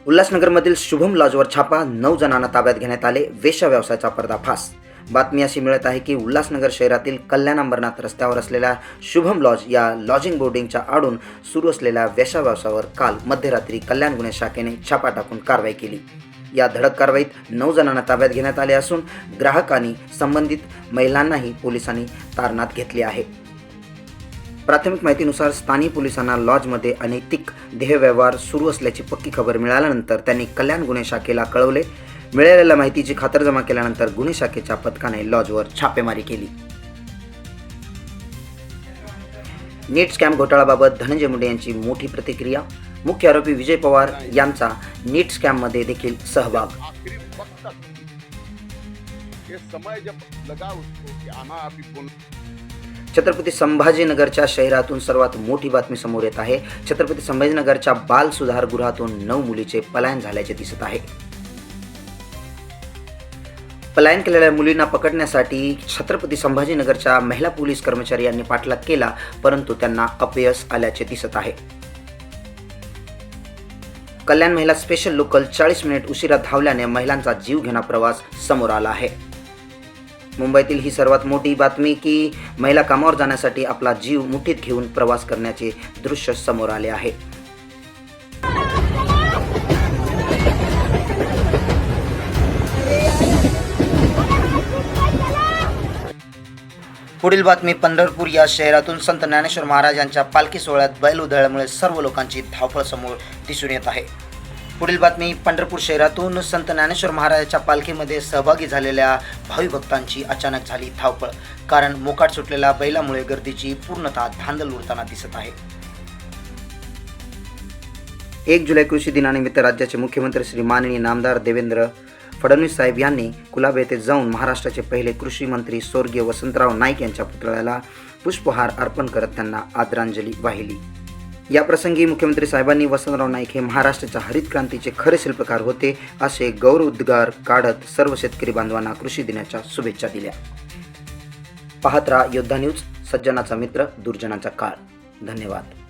उल्हासनगरमधील शुभम लॉजवर छापा, 9 जणांना ताब्यात घेण्यात आले. वेश्या व्यवसायाचा पर्दाफाश. बातमी अशी मिळत आहे की उल्हासनगर शहरातील कल्याण अंबरनाथ रस्त्यावर असलेल्या शुभम लॉज या लॉजिंग बोर्डिंगच्या आडून सुरू असलेल्या वेश्या व्यवसायावर काल मध्यरात्री कल्याण गुन्हे शाखेने छापा टाकून कारवाई केली. या धडक कारवाईत 9 जणांना ताब्यात घेण्यात आले असून ग्राहक आणि संबंधित महिलांनाही पोलिसांनी तारणात घेतले आहे. प्राथमिक माहितीनुसार स्थानिक पोलिसांना लॉजमध्ये अनैतिक देहव्यवहार सुरू असल्याची पक्की खबर मिळाल्यानंतर त्यांनी कल्याण गुन्हे शाखेला कळवले. मिळालेल्या माहितीची खातरजमा केल्यानंतर गुन्हे शाखेच्या पथकाने लॉजवर छापेमारी केली. नीट स्कॅम घोटाळ्याबाबत धनंजय मुंडे यांची मोठी प्रतिक्रिया. मुख्य आरोपी विजय पवार यांचा नीट स्कॅममध्ये देखील सहभाग. छत्रपती संभाजीनगरच्या शहरातून सर्वात मोठी बातमी समोर येत आहे. छत्रपती संभाजीनगरच्या बाल सुधार गृहातून 9 मुलीचे पलायन झाल्याचे दिसत आहे. पलायन केलेल्या मुलींना पकडण्यासाठी छत्रपती संभाजीनगरच्या महिला पोलीस कर्मचारी यांनी पाठलाग केला, परंतु त्यांना अपयश आल्याचे दिसत आहे. कल्याण महिला स्पेशल लोकल 40 मिनिट उशिरा धावल्याने महिलांचा जीवघेणा प्रवास समोर आला आहे. मुंबईतील ही सर्वात मोठी बातमी की महिला कामावर जाण्यासाठी आपला जीव मुठीत घेऊन प्रवास करण्याचे दृश्य समोर आले आहे. पुढील बातमी. पंढरपूर या शहरातून संत ज्ञानेश्वर महाराज यांच्या पालखी सोहळ्यात बैल उधळल्यामुळे सर्व लोकांची धावपळ समोर दिसून येत आहे. पुढील बातमी. पंढरपूर शहरातून संत ज्ञानेश्वर महाराजांच्या पालखीमध्ये सहभागी झालेल्या भावी भक्तांची अचानक झाली धावपळ. कारण मोकाट सुटलेल्या बैलामुळे गर्दीची पूर्णतः धांदल उडताना दिसत आहे. 1 जुलै कृषी दिनानिमित्त राज्याचे मुख्यमंत्री श्री माननीय नामदार देवेंद्र फडणवीस साहेब यांनी कुलाबा येथे जाऊन महाराष्ट्राचे पहिले कृषी मंत्री स्वर्गीय वसंतराव नाईक यांच्या पुतळ्याला पुष्पहार अर्पण करत त्यांना आदरांजली वाहिली. या प्रसंगी मुख्यमंत्री साहेबांनी वसंतराव नाईक हे महाराष्ट्राच्या हरित क्रांतीचे खरे शिल्पकार होते असे गौरवोद्गार काढत सर्व शेतकरी बांधवांना कृषी दिनाच्या शुभेच्छा दिल्या. पाहत राहा योद्धा न्यूज, सज्जनाचा मित्र, दुर्जनाचा काळ. धन्यवाद.